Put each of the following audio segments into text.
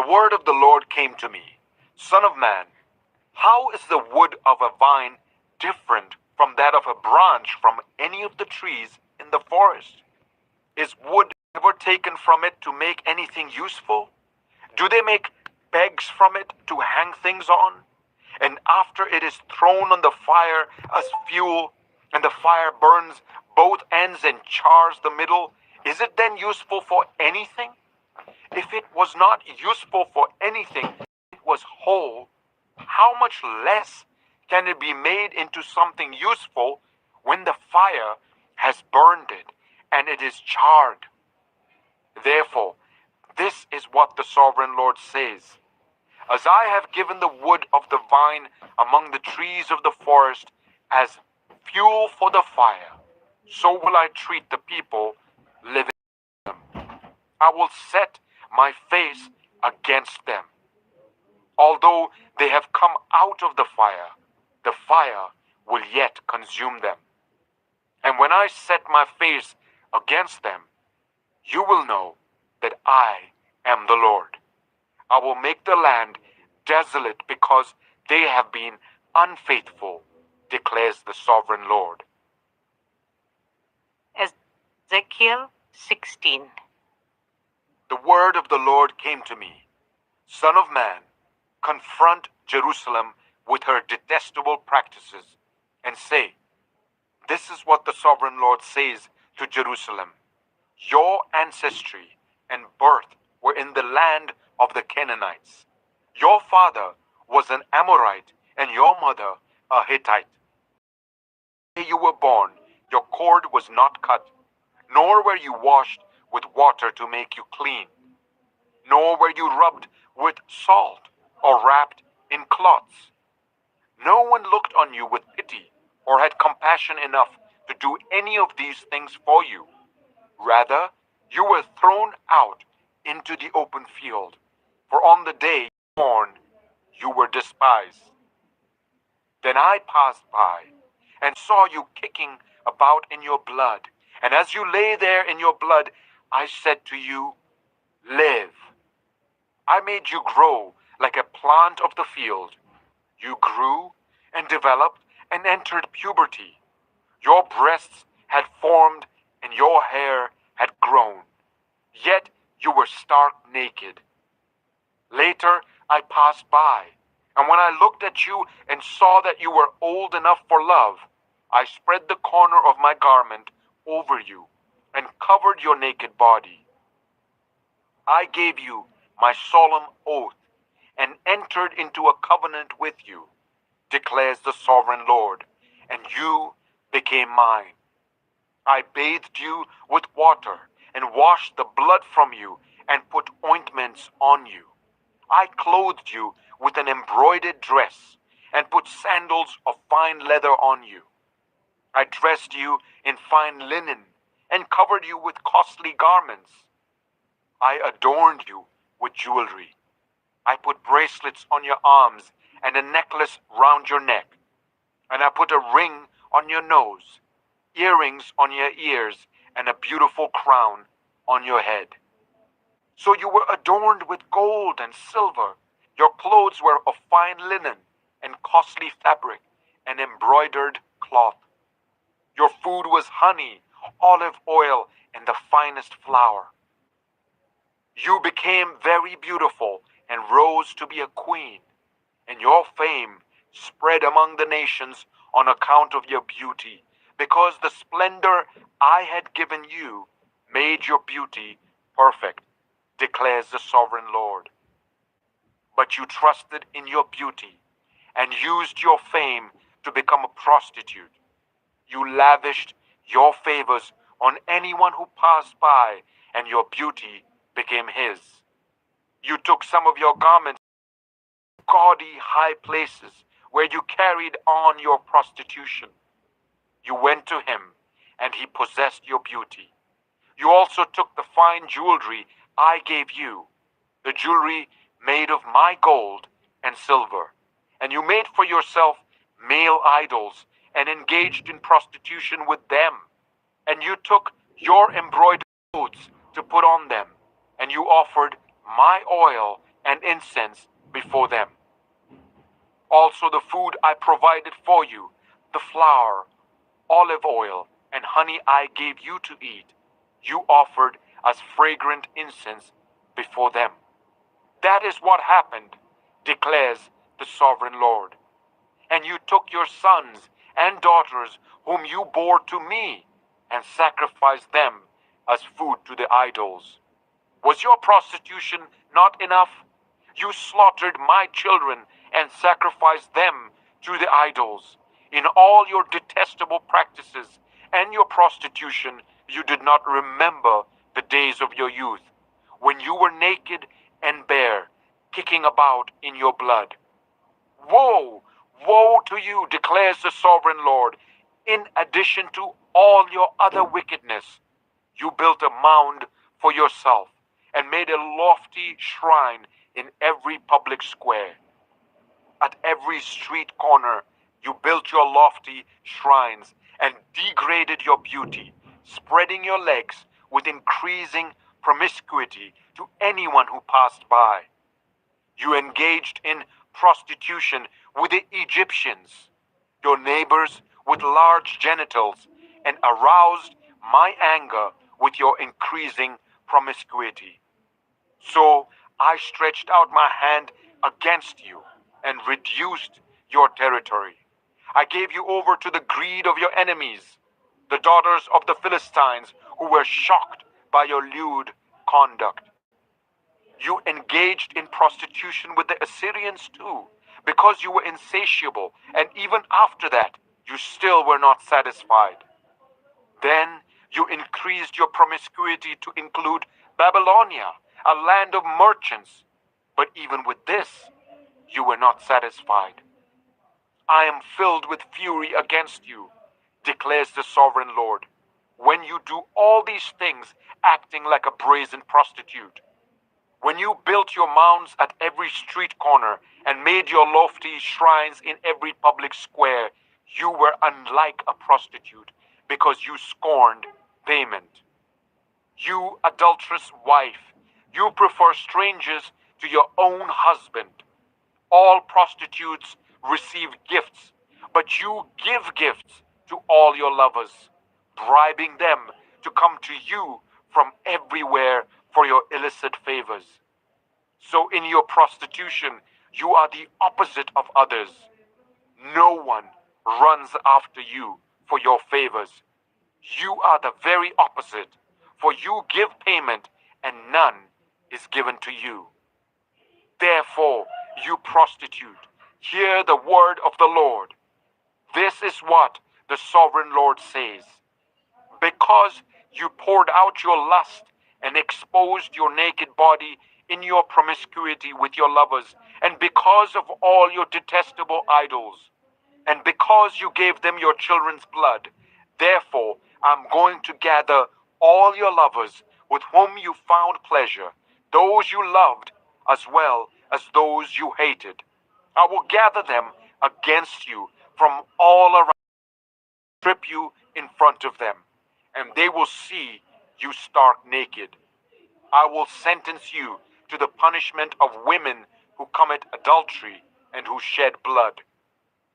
The word of the Lord came to me, Son of man, how is the wood of a vine different from that of a branch from any of the trees in the forest? Is wood ever taken from it to make anything useful? Do they make pegs from it to hang things on? And after it is thrown on the fire as fuel, and the fire burns both ends and chars the middle, is it then useful for anything? If it was not useful for anything, it was whole, how much less can it be made into something useful when the fire has burned it and it is charred? Therefore, this is what the sovereign Lord says. As I have given the wood of the vine among the trees of the forest as fuel for the fire, so will I treat the people living in them. I will set my face against them. Although they have come out of the fire will yet consume them. And when I set my face against them, you will know that I am the Lord. I will make the land desolate because they have been unfaithful, declares the sovereign Lord. Ezekiel 16. The word of the Lord came to me, Son of man, confront Jerusalem with her detestable practices, and say, this is what the sovereign Lord says to Jerusalem. Your ancestry and birth were in the land of the Canaanites. Your father was an Amorite, and your mother a Hittite. The day you were born, your cord was not cut, nor were you washed with water to make you clean, nor were you rubbed with salt or wrapped in cloths. No one looked on you with pity or had compassion enough to do any of these things for you. Rather, you were thrown out into the open field, for on the day you were born, you were despised. Then I passed by and saw you kicking about in your blood, and as you lay there in your blood, I said to you, live. I made you grow like a plant of the field. You grew and developed and entered puberty. Your breasts had formed and your hair had grown. Yet you were stark naked. Later I passed by, and when I looked at you and saw that you were old enough for love, I spread the corner of my garment over you and covered your naked body. I gave you my solemn oath and entered into a covenant with you, declares the sovereign Lord, and you became mine. I bathed you with water and washed the blood from you and put ointments on you. I clothed you with an embroidered dress and put sandals of fine leather on you. I dressed you in fine linen and covered you with costly garments. I adorned you with jewelry. I put bracelets on your arms and a necklace round your neck. And I put a ring on your nose, earrings on your ears, and a beautiful crown on your head. So you were adorned with gold and silver. Your clothes were of fine linen and costly fabric and embroidered cloth. Your food was honey, olive oil, and the finest flour. You became very beautiful and rose to be a queen, and your fame spread among the nations on account of your beauty, because the splendor I had given you made your beauty perfect, declares the sovereign Lord. But you trusted in your beauty and used your fame to become a prostitute. You lavished your favors on anyone who passed by, and your beauty became his. You took some of your garments to gaudy high places where you carried on your prostitution. You went to him, and he possessed your beauty. You also took the fine jewelry I gave you, the jewelry made of my gold and silver, and you made for yourself male idols and engaged in prostitution with them. And you took your embroidered clothes to put on them, and you offered my oil and incense before them. Also the food I provided for you, the flour, olive oil, and honey I gave you to eat, you offered as fragrant incense before them. That is what happened, declares the sovereign Lord. And you took your sons and daughters whom you bore to me and sacrificed them as food to the idols. Was your prostitution not enough? You slaughtered my children and sacrificed them to the idols. In all your detestable practices and your prostitution, you did not remember the days of your youth, when you were naked and bare, kicking about in your blood. Woe, woe to you, declares the sovereign Lord. In addition to all your other wickedness, you built a mound for yourself and made a lofty shrine in every public square. At every street corner, you built your lofty shrines and degraded your beauty, spreading your legs with increasing promiscuity to anyone who passed by. You engaged in prostitution with the Egyptians, your neighbors with large genitals, and aroused my anger with your increasing promiscuity. So I stretched out my hand against you and reduced your territory. I gave you over to the greed of your enemies, the daughters of the Philistines, who were shocked by your lewd conduct. You engaged in prostitution with the Assyrians too, because you were insatiable, and even after that, you still were not satisfied. Then you increased your promiscuity to include Babylonia, a land of merchants. But even with this, you were not satisfied. I am filled with fury against you, declares the sovereign Lord, when you do all these things acting like a brazen prostitute. When you built your mounds at every street corner and made your lofty shrines in every public square, you were unlike a prostitute because you scorned payment. You adulterous wife, you prefer strangers to your own husband. All prostitutes receive gifts, but you give gifts to all your lovers, bribing them to come to you from everywhere for your illicit favors. So in your prostitution, you are the opposite of others. No one runs after you for your favors. You are the very opposite, for you give payment and none is given to you. Therefore, you prostitute, hear the word of the Lord. This is what the sovereign Lord says. Because you poured out your lust and exposed your naked body in your promiscuity with your lovers, and because of all your detestable idols, and because you gave them your children's blood, therefore I'm going to gather all your lovers with whom you found pleasure, those you loved as well as those you hated. I will gather them against you from all around, strip you in front of them, and they will see you stark naked. I will sentence you to the punishment of women who commit adultery and who shed blood.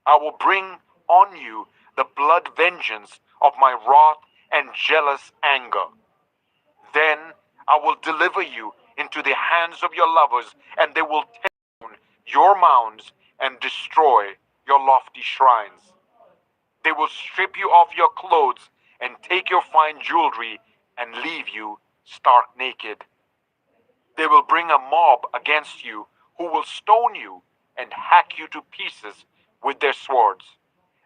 I will bring on you the blood vengeance of my wrath and jealous anger. Then I will deliver you into the hands of your lovers, and they will tear down your mounds and destroy your lofty shrines. They will strip you of your clothes and take your fine jewelry and leave you stark naked. They will bring a mob against you who will stone you and hack you to pieces with their swords.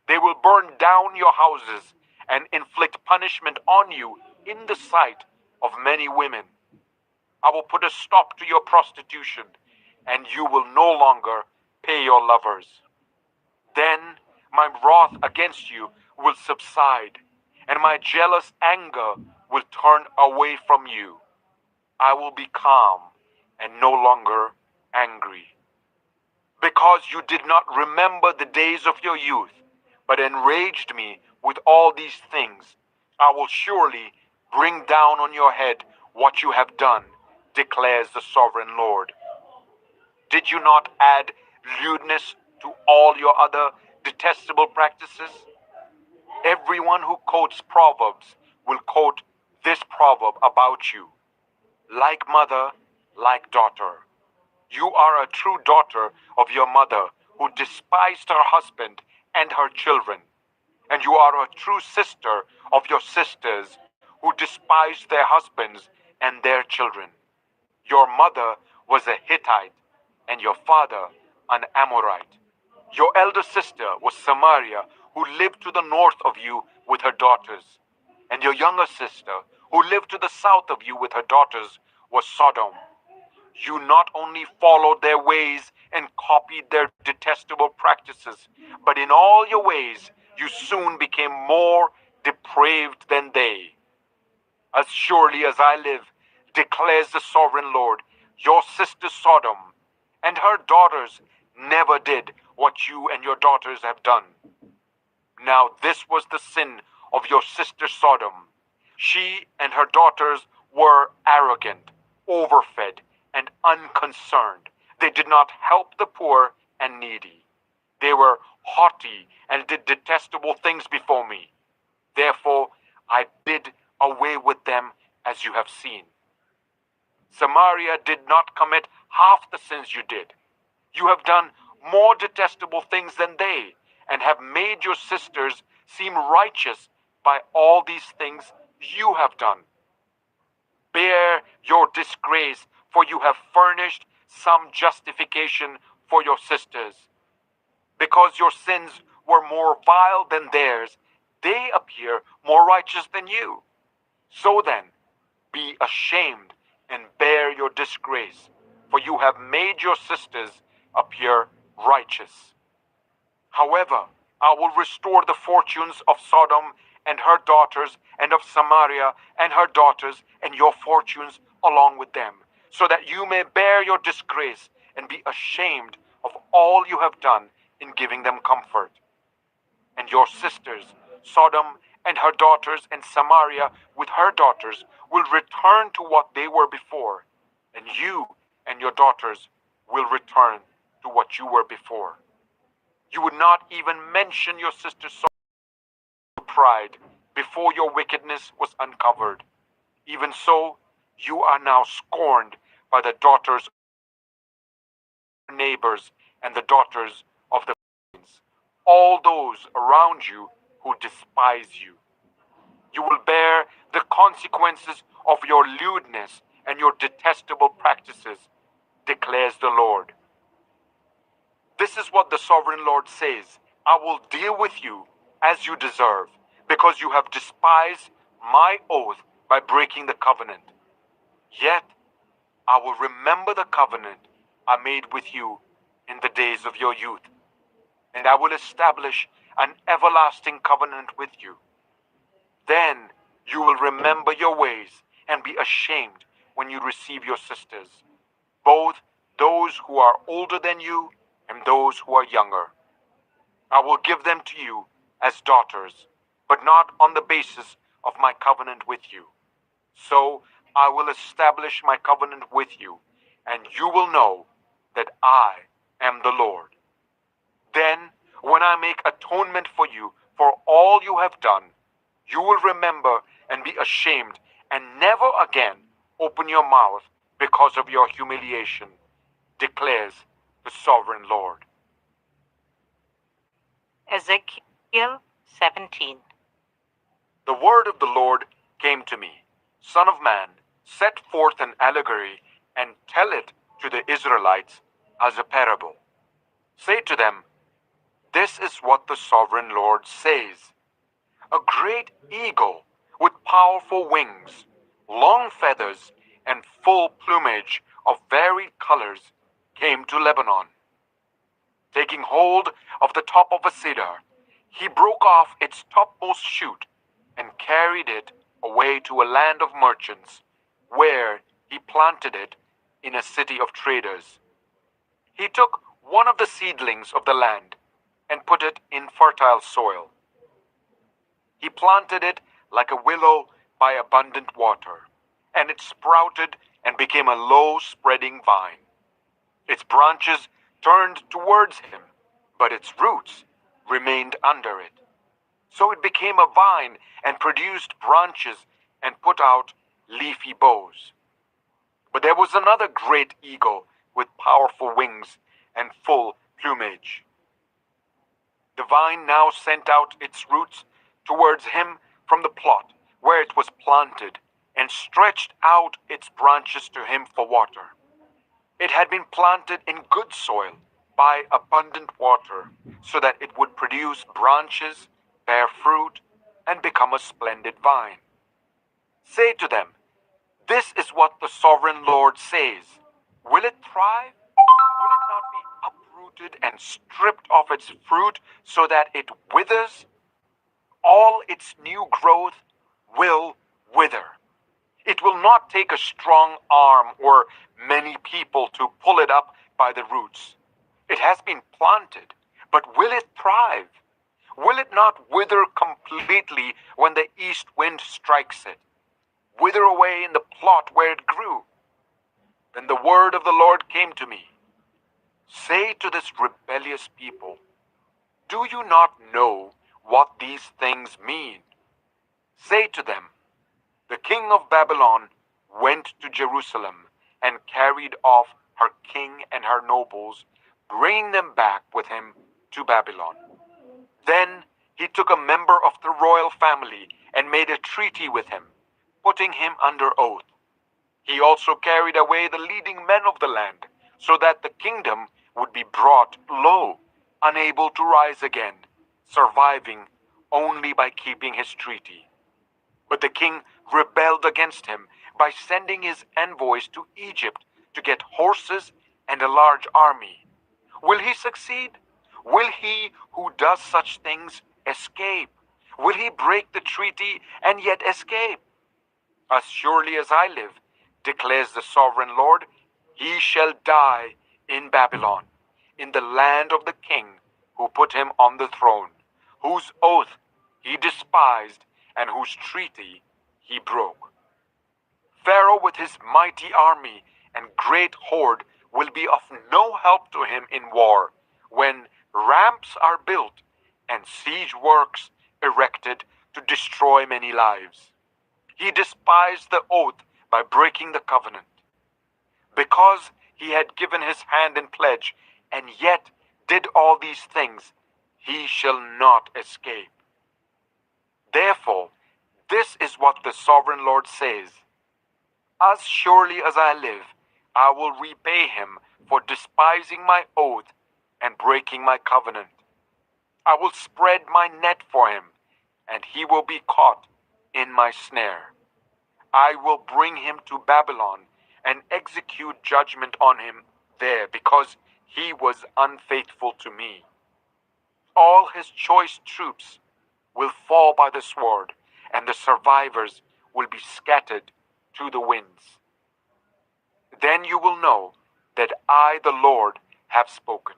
They will burn down your houses and inflict punishment on you in the sight of many women. I will put a stop to your prostitution, and you will no longer pay your lovers. Then my wrath against you will subside, and my jealous anger will turn away from you. I will be calm and no longer angry. Because you did not remember the days of your youth, but enraged me with all these things, I will surely bring down on your head what you have done, declares the sovereign Lord. Did you not add lewdness to all your other detestable practices? Everyone who quotes Proverbs will quote this proverb about you: like mother, like daughter. You are a true daughter of your mother who despised her husband and her children. And you are a true sister of your sisters who despised their husbands and their children. Your mother was a Hittite and your father an Amorite. Your elder sister was Samaria, who lived to the north of you with her daughters. And your younger sister, who lived to the south of you with her daughters, was Sodom. You not only followed their ways and copied their detestable practices, but in all your ways you soon became more depraved than they. As surely as I live, declares the sovereign Lord, your sister Sodom and her daughters never did what you and your daughters have done. Now this was the sin of your sister Sodom. She and her daughters were arrogant, overfed, and unconcerned. They did not help the poor and needy. They were haughty and did detestable things before me. Therefore I did away with them, as you have seen. Samaria did not commit half the sins you did. You have done more detestable things than they, and have made your sisters seem righteous by all these things you have done. Bear your disgrace, for you have furnished some justification for your sisters. Because your sins were more vile than theirs, they appear more righteous than you. So then, be ashamed and bear your disgrace, for you have made your sisters appear righteous. However, I will restore the fortunes of Sodom and her daughters, and of Samaria and her daughters, and your fortunes along with them, so that you may bear your disgrace and be ashamed of all you have done in giving them comfort. And your sisters, Sodom and her daughters, and Samaria with her daughters, will return to what they were before, and you and your daughters will return to what you were before. You would not even mention your sister Sodom's pride before your wickedness was uncovered. Even so, you are now scorned by the daughters of your neighbors and the daughters of the pagans, all those around you who despise you. You will bear the consequences of your lewdness and your detestable practices, declares the Lord. This is what the sovereign Lord says: I will deal with you as you deserve, because you have despised my oath by breaking the covenant. Yet I will remember the covenant I made with you in the days of your youth, and I will establish an everlasting covenant with you. Then you will remember your ways and be ashamed when you receive your sisters, both those who are older than you and those who are younger. I will give them to you as daughters, but not on the basis of my covenant with you. So I will establish my covenant with you, and you will know that I am the Lord. Then, when I make atonement for you for all you have done, you will remember and be ashamed, and never again open your mouth because of your humiliation, declares the sovereign Lord. Ezekiel 17. The word of the Lord came to me: Son of man, set forth an allegory and tell it to the Israelites as a parable. Say to them, this is what the sovereign Lord says. A great eagle with powerful wings, long feathers, and full plumage of varied colors came to Lebanon. Taking hold of the top of a cedar, he broke off its topmost shoot and carried it away to a land of merchants, where he planted it in a city of traders. He took one of the seedlings of the land and put it in fertile soil. He planted it like a willow by abundant water, and it sprouted and became a low spreading vine. Its branches turned towards him, but its roots remained under it. So it became a vine and produced branches and put out leafy boughs. But there was another great eagle with powerful wings and full plumage. The vine now sent out its roots towards him from the plot where it was planted and stretched out its branches to him for water. It had been planted in good soil by abundant water so that it would produce branches, bear fruit, and become a splendid vine. Say to them, this is what the sovereign Lord says. Will it thrive? Will it not be uprooted and stripped of its fruit so that it withers? All its new growth will wither. It will not take a strong arm or many people to pull it up by the roots. It has been planted, but will it thrive? Will it not wither completely when the east wind strikes it? Wither away in the plot where it grew? Then the word of the Lord came to me. Say to this rebellious people, do you not know what these things mean? Say to them, the king of Babylon went to Jerusalem and carried off her king and her nobles, bringing them back with him to Babylon. Then he took a member of the royal family and made a treaty with him, putting him under oath. He also carried away the leading men of the land, so that the kingdom would be brought low, unable to rise again, surviving only by keeping his treaty. But the king rebelled against him by sending his envoys to Egypt to get horses and a large army. Will he succeed? Will he who does such things escape? Will he break the treaty and yet escape? As surely as I live, declares the sovereign Lord, he shall die in Babylon, in the land of the king who put him on the throne, whose oath he despised and whose treaty he broke. Pharaoh with his mighty army and great horde will be of no help to him in war, when ramps are built and siege works erected to destroy many lives. He despised the oath by breaking the covenant. Because he had given his hand in pledge, and yet did all these things, he shall not escape. Therefore, this is what the sovereign Lord says. As surely as I live, I will repay him for despising my oath and breaking my covenant. I will spread my net for him, and he will be caught in my snare. I will bring him to Babylon and execute judgment on him there, because he was unfaithful to me. All his choice troops will fall by the sword, and the survivors will be scattered to the winds. Then you will know that I, the Lord, have spoken.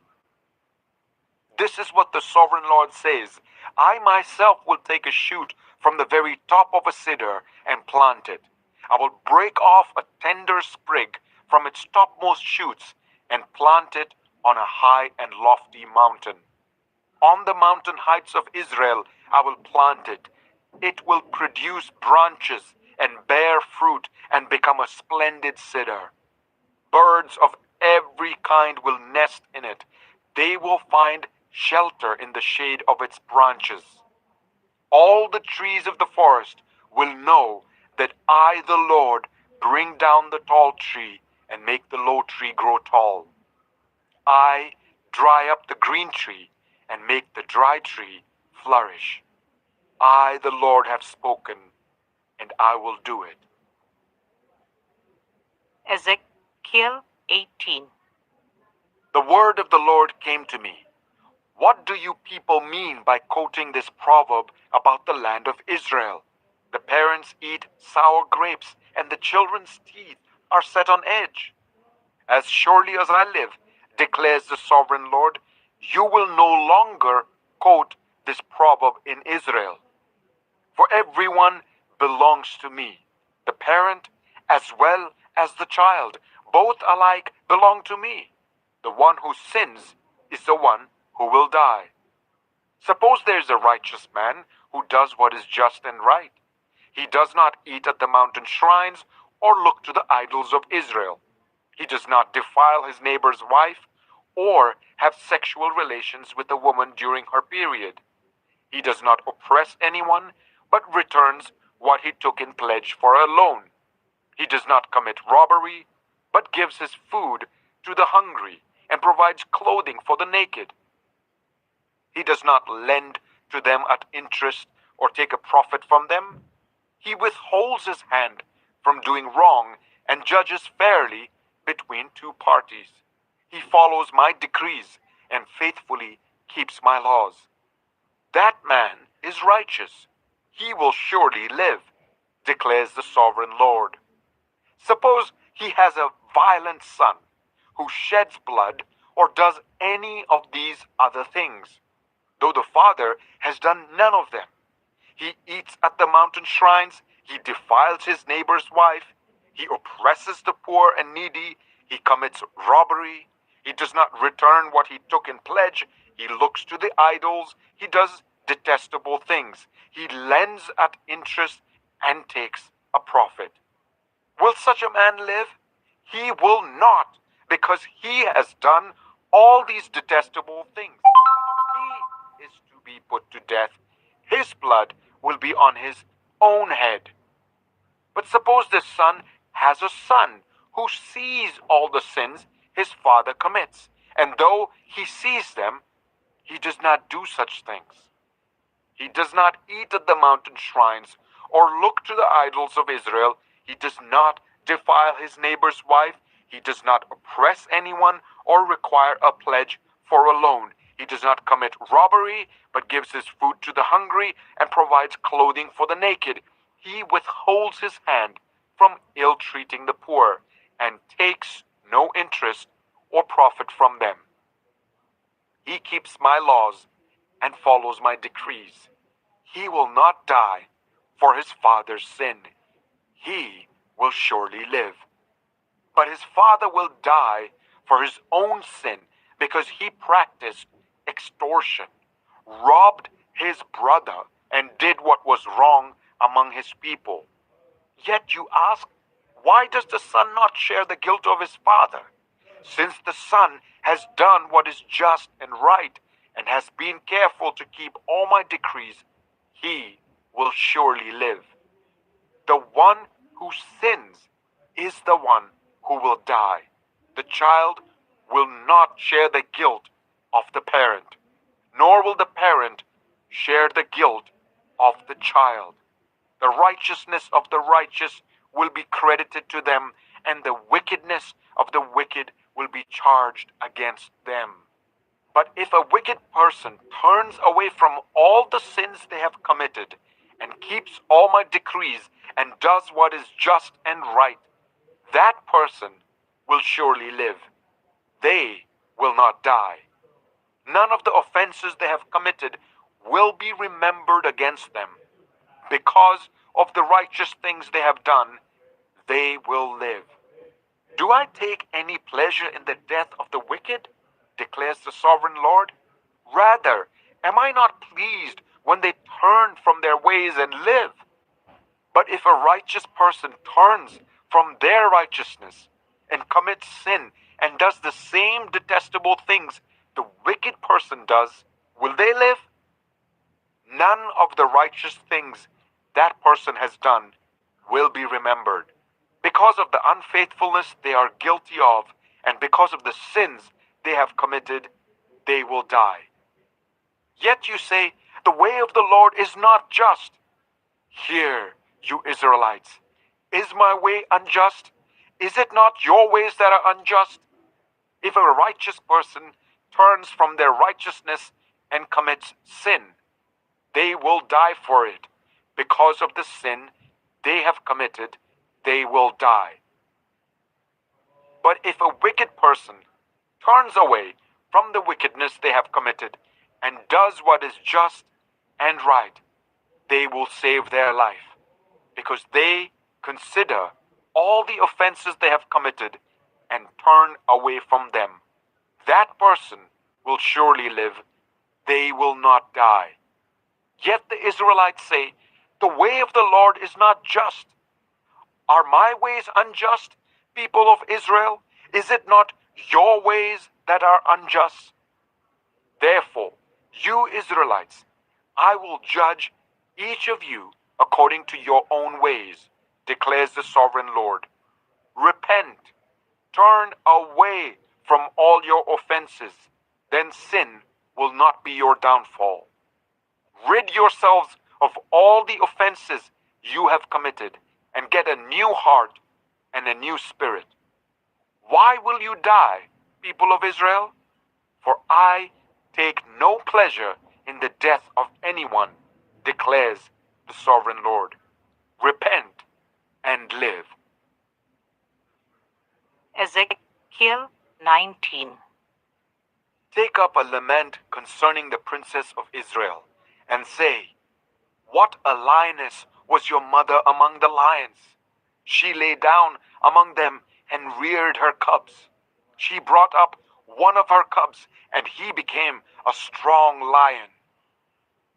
This is what the sovereign Lord says. I myself will take a shoot from the very top of a cedar and plant it. I will break off a tender sprig from its topmost shoots and plant it on a high and lofty mountain. On the mountain heights of Israel I will plant it. It will produce branches and bear fruit and become a splendid cedar. Birds of every kind will nest in it. They will find shelter in the shade of its branches. All the trees of the forest will know that I, the Lord, bring down the tall tree and make the low tree grow tall. I dry up the green tree and make the dry tree flourish. I, the Lord, have spoken, and I will do it. Ezekiel 18. The word of the Lord came to me. What do you people mean by quoting this proverb about the land of Israel? The parents eat sour grapes, and the children's teeth are set on edge. As surely as I live, declares the sovereign Lord, you will no longer quote this proverb in Israel. For everyone belongs to me, the parent as well as the child. Both alike belong to me. The one who sins is the one who will die. Suppose there is a righteous man who does what is just and right. He does not eat at the mountain shrines or look to the idols of Israel. He does not defile his neighbor's wife or have sexual relations with a woman during her period. He does not oppress anyone, but returns what he took in pledge for a loan. He does not commit robbery, but gives his food to the hungry and provides clothing for the naked. He does not lend to them at interest or take a profit from them. He withholds his hand from doing wrong and judges fairly between two parties. He follows my decrees and faithfully keeps my laws. That man is righteous. He will surely live, declares the sovereign Lord. Suppose he has a violent son who sheds blood or does any of these other things, though the father has done none of them. He eats at the mountain shrines, he defiles his neighbor's wife, he oppresses the poor and needy, he commits robbery, he does not return what he took in pledge, he looks to the idols, he does detestable things, he lends at interest and takes a profit. Will such a man live? He will not, because he has done all these detestable things. He is to be put to death. His blood will be on his own head. But suppose this son has a son who sees all the sins his father commits, and though he sees them, he does not do such things. He does not eat at the mountain shrines or look to the idols of Israel. He does not defile his neighbor's wife. He does not oppress anyone or require a pledge for a loan. He does not commit robbery, but gives his food to the hungry and provides clothing for the naked. He withholds his hand from ill-treating the poor and takes no interest or profit from them. He keeps my laws and follows my decrees. He will not die for his father's sin. He will surely live. But his father will die for his own sin because he practiced extortion, robbed his brother, and did what was wrong among his people. Yet you ask, why does the son not share the guilt of his father? Since the son has done what is just and right and has been careful to keep all my decrees, he will surely live. The one who sins is the one who will die. The child will not share the guilt of the parent, nor will the parent share the guilt of the child. The righteousness of the righteous will be credited to them, and the wickedness of the wicked will be charged against them. But if a wicked person turns away from all the sins they have committed and keeps all my decrees and does what is just and right, that person will surely live. They will not die. None of the offenses they have committed will be remembered against them. Because of the righteous things they have done, they will live. Do I take any pleasure in the death of the wicked? Declares the sovereign Lord. Rather, am I not pleased when they turn from their ways and live? But if a righteous person turns from their righteousness and commits sin and does the same detestable things the wicked person does, will they live? None of the righteous things that person has done will be remembered. Because of the unfaithfulness they are guilty of, and because of the sins they have committed, they will die. Yet you say, the way of the Lord is not just. Hear, you Israelites, is my way unjust? Is it not your ways that are unjust? If a righteous person turns from their righteousness and commits sin, they will die for it. Because of the sin they have committed, they will die. But if a wicked person turns away from the wickedness they have committed and does what is just and right, they will save their life, because they consider all the offenses they have committed and turn away from them. person will surely live, they will not die. Yet the Israelites say, the way of the Lord is not just. Are my ways unjust, people of Israel? Is it not your ways that are unjust? Therefore, you Israelites, I will judge each of you according to your own ways, declares the sovereign Lord. Repent, turn away from all your offenses, then sin will not be your downfall. Rid yourselves of all the offenses you have committed, and get a new heart and a new spirit. Why will you die, people of Israel? For I take no pleasure in the death of anyone, declares the sovereign Lord. Repent and live. Ezekiel 19. Take up a lament concerning the princess of Israel, and say, what a lioness was your mother among the lions! She lay down among them and reared her cubs. She brought up one of her cubs, and he became a strong lion.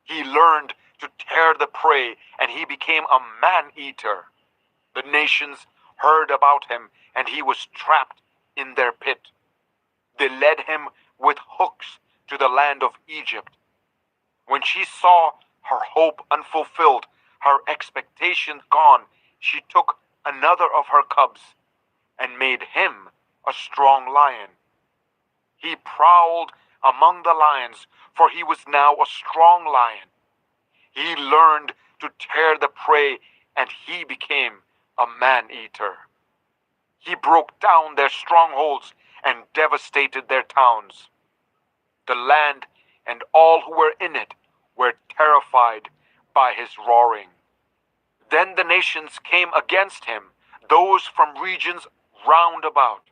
He learned to tear the prey, and he became a man-eater. The nations heard about him, and he was trapped in their pit. They led him with hooks to the land of Egypt. When she saw her hope unfulfilled, her expectation gone, she took another of her cubs and made him a strong lion. He prowled among the lions, for he was now a strong lion. He learned to tear the prey, and he became a man-eater. He broke down their strongholds and devastated their towns. The land and all who were in it were terrified by his roaring. Then the nations came against him, those from regions round about.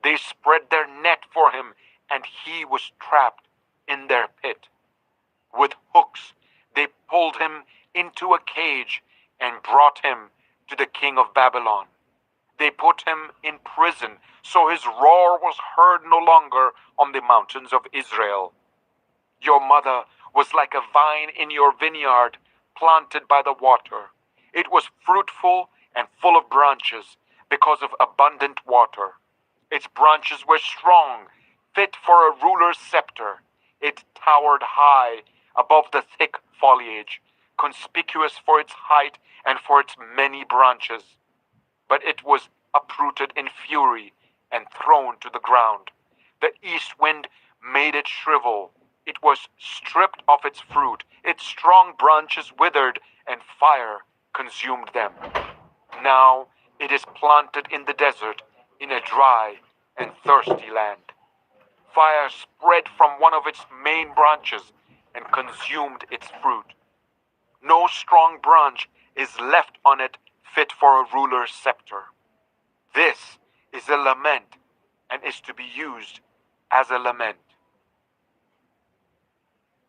They spread their net for him, and he was trapped in their pit. With hooks they pulled him into a cage and brought him to the king of Babylon. They put him in prison, so his roar was heard no longer on the mountains of Israel. Your mother was like a vine in your vineyard, planted by the water. It was fruitful and full of branches because of abundant water. Its branches were strong, fit for a ruler's scepter. It towered high above the thick foliage, conspicuous for its height and for its many branches. But it was uprooted in fury and thrown to the ground. The east wind made it shrivel. It was stripped of its fruit. Its strong branches withered, and fire consumed them. Now it is planted in the desert, in a dry and thirsty land. Fire spread from one of its main branches and consumed its fruit. No strong branch is left on it fit for a ruler's scepter. This is a lament, and is to be used as a lament.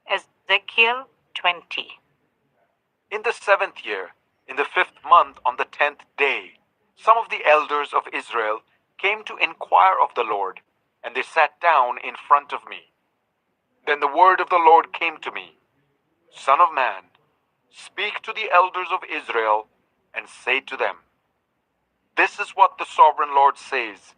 Ezekiel 20. In the 7th year, in the 5th month, on the 10th day, some of the elders of Israel came to inquire of the Lord, and they sat down in front of me. Then the word of the Lord came to me, Son of man, speak to the elders of Israel, and say to them, this is what the sovereign Lord says.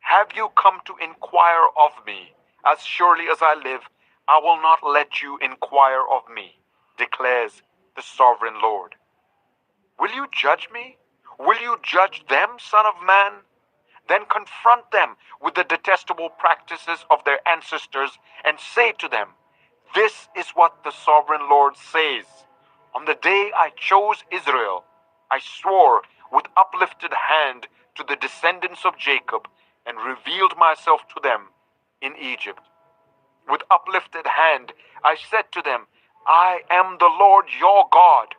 Have you come to inquire of me? As surely as I live, I will not let you inquire of me, declares the sovereign Lord. Will you judge me? Will you judge them, Son of man? Then confront them with the detestable practices of their ancestors, and say to them, this is what the sovereign Lord says. On the day I chose Israel, I swore with uplifted hand to the descendants of Jacob, and revealed myself to them in Egypt. With uplifted hand I said to them, I am the Lord your God.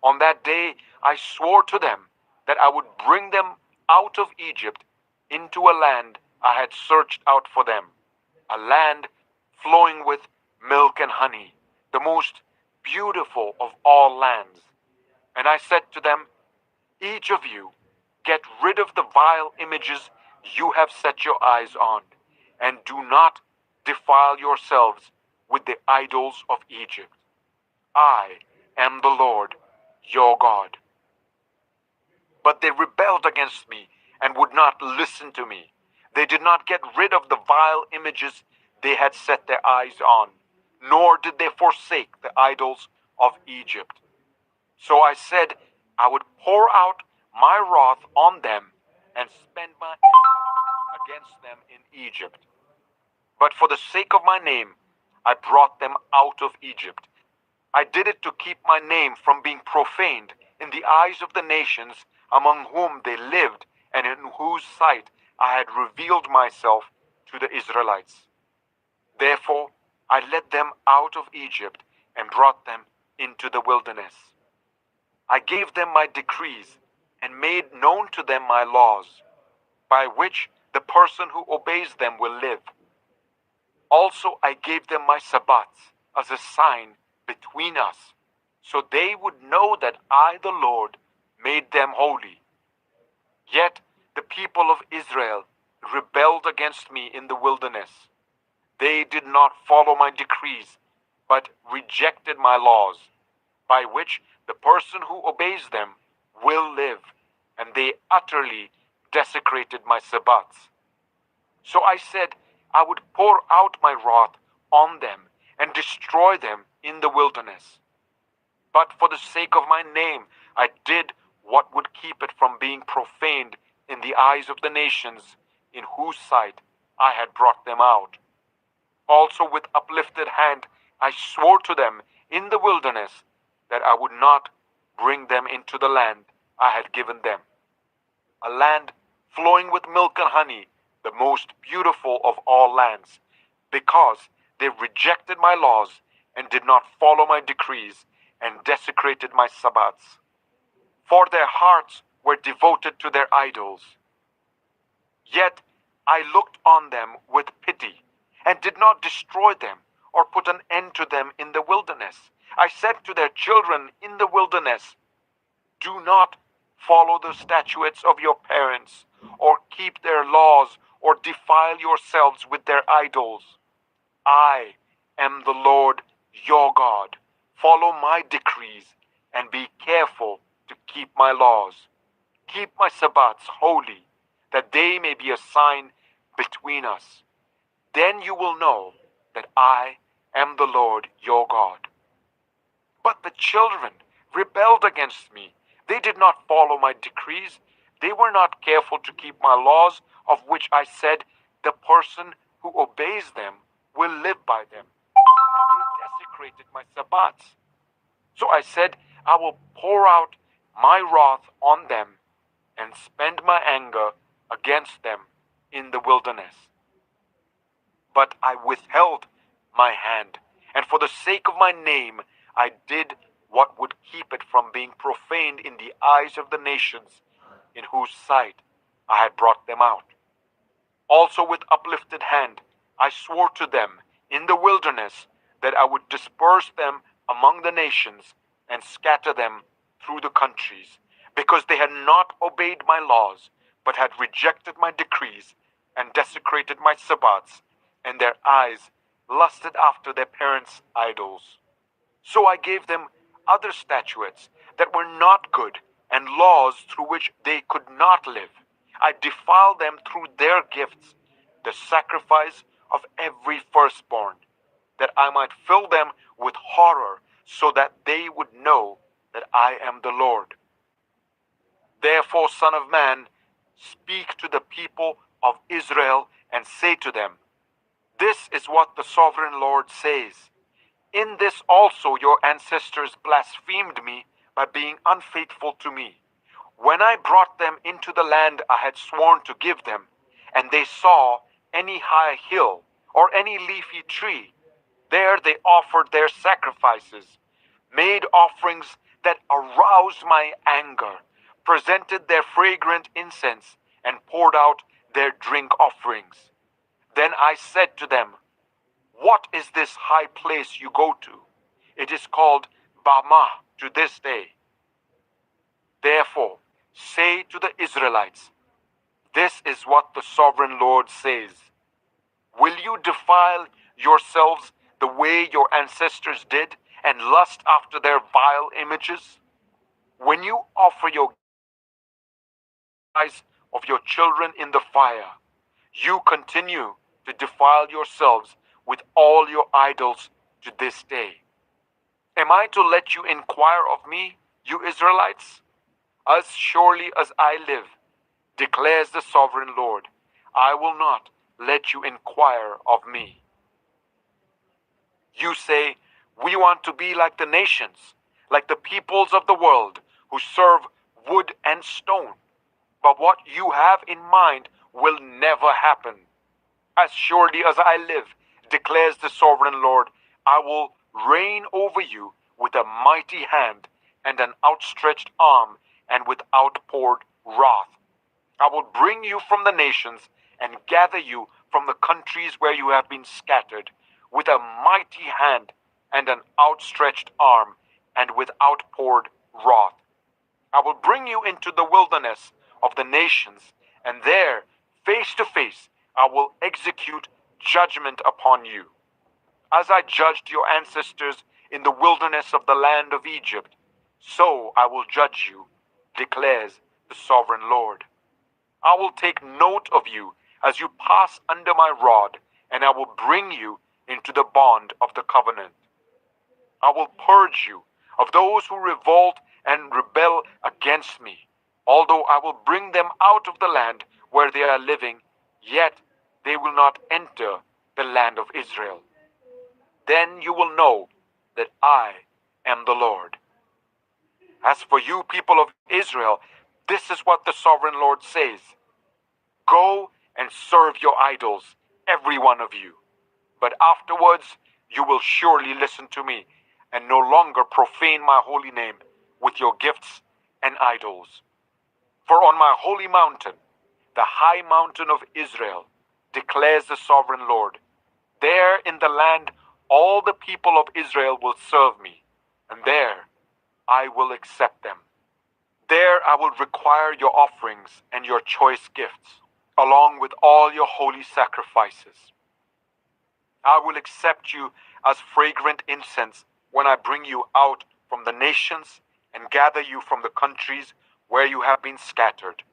On that day I swore to them that I would bring them out of Egypt into a land I had searched out for them, a land flowing with milk and honey, the most beautiful of all lands. And I said to them, each of you, get rid of the vile images you have set your eyes on, and do not defile yourselves with the idols of Egypt. I am the Lord your God. But they rebelled against me and would not listen to me. They did not get rid of the vile images they had set their eyes on, nor did they forsake the idols of Egypt. So I said I would pour out my wrath on them and spend my anger against them in Egypt. But for the sake of my name, I brought them out of Egypt. I did it to keep my name from being profaned in the eyes of the nations among whom they lived and in whose sight I had revealed myself to the Israelites. Therefore, I led them out of Egypt and brought them into the wilderness. I gave them my decrees and made known to them my laws, by which the person who obeys them will live. Also, I gave them my Sabbaths as a sign between us, so they would know that I, the Lord, made them holy. Yet the people of Israel rebelled against me in the wilderness. They did not follow my decrees, but rejected my laws, by which the person who obeys them will live, and they utterly desecrated my Sabbaths. So I said I would pour out my wrath on them and destroy them in the wilderness. But for the sake of my name, I did what would keep it from being profaned in the eyes of the nations in whose sight I had brought them out. Also with uplifted hand, I swore to them in the wilderness that I would not bring them into the land I had given them, a land flowing with milk and honey, the most beautiful of all lands, because they rejected my laws and did not follow my decrees and desecrated my Sabbaths. For their hearts were devoted to their idols. Yet I looked on them with pity and did not destroy them or put an end to them in the wilderness. I said to their children in the wilderness, do not follow the statutes of your parents, or keep their laws, or defile yourselves with their idols. I am the Lord your God. Follow my decrees, and be careful to keep my laws. Keep my Sabbaths holy, that they may be a sign between us. Then you will know that I am the Lord your God. But the children rebelled against me. They did not follow my decrees. They were not careful to keep my laws, of which I said, the person who obeys them will live by them. And they desecrated my Sabbaths. So I said, I will pour out my wrath on them and spend my anger against them in the wilderness. But I withheld my hand, and for the sake of my name, I did what would keep it from being profaned in the eyes of the nations in whose sight I had brought them out. Also with uplifted hand, I swore to them in the wilderness that I would disperse them among the nations and scatter them through the countries, because they had not obeyed my laws, but had rejected my decrees and desecrated my Sabbaths, and their eyes lusted after their parents' idols. So I gave them other statutes that were not good, and laws through which they could not live. I defiled them through their gifts, the sacrifice of every firstborn, that I might fill them with horror, so that they would know that I am the Lord. Therefore, Son of Man, speak to the people of Israel and say to them, this is what the sovereign Lord says. In this also your ancestors blasphemed me by being unfaithful to me. When I brought them into the land I had sworn to give them, and they saw any high hill or any leafy tree, there they offered their sacrifices, made offerings that aroused my anger, presented their fragrant incense, and poured out their drink offerings. Then I said to them, what is this high place you go to? It is called Bama to this day. Therefore, say to the Israelites, this is what the sovereign Lord says. Will you defile yourselves the way your ancestors did and lust after their vile images? When you offer your sacrifice of your children in the fire, you continue to defile yourselves with all your idols to this day. Am I to let you inquire of me, you Israelites? As surely as I live, declares the sovereign Lord, I will not let you inquire of me. You say, we want to be like the nations, like the peoples of the world who serve wood and stone. But what you have in mind will never happen. As surely as I live, declares the sovereign Lord, I will reign over you with a mighty hand and an outstretched arm and with outpoured wrath. I will bring you from the nations and gather you from the countries where you have been scattered, with a mighty hand and an outstretched arm and with outpoured wrath. I will bring you into the wilderness of the nations, and there, face to face, I will execute judgment upon you. As I judged your ancestors in the wilderness of the land of Egypt, so I will judge you, declares the sovereign Lord. I will take note of you as you pass under my rod, and I will bring you into the bond of the covenant. I will purge you of those who revolt and rebel against me. Although I will bring them out of the land where they are living, yet they will not enter the land of Israel. Then you will know that I am the Lord. As for you, people of Israel, this is what the sovereign Lord says. Go and serve your idols, every one of you. But afterwards you will surely listen to me and no longer profane my holy name with your gifts and idols. For on my holy mountain, the high mountain of Israel, declares the sovereign Lord, there in the land all the people of Israel will serve me, and there I will accept them. There I will require your offerings and your choice gifts, along with all your holy sacrifices. I will accept you as fragrant incense when I bring you out from the nations and gather you from the countries where you have been scattered,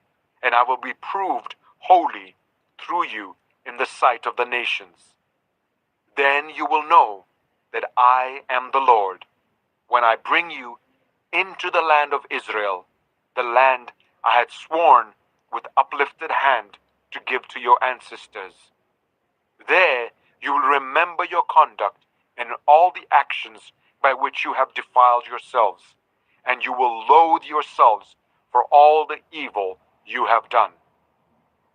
and I will be proved holy through you in the sight of the nations. Then you will know that I am the Lord, when I bring you into the land of Israel, the land I had sworn with uplifted hand to give to your ancestors. There you will remember your conduct and all the actions by which you have defiled yourselves, and you will loathe yourselves for all the evil you have done.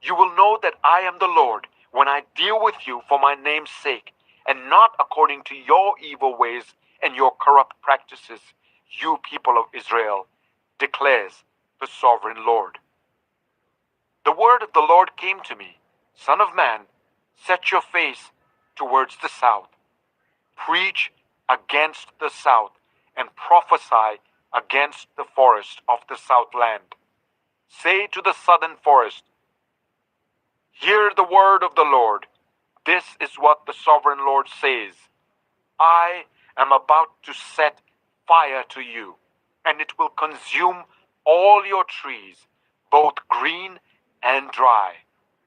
You will know that I am the Lord when I deal with you for my name's sake, and not according to your evil ways and your corrupt practices, you people of Israel, declares the sovereign Lord. The word of the Lord came to me, Son of man, set your face towards the south. Preach against the south and prophesy against the forest of the southland. Say to the southern forest, hear the word of the Lord. This is what the sovereign Lord says. I am about to set fire to you, and it will consume all your trees, both green and dry.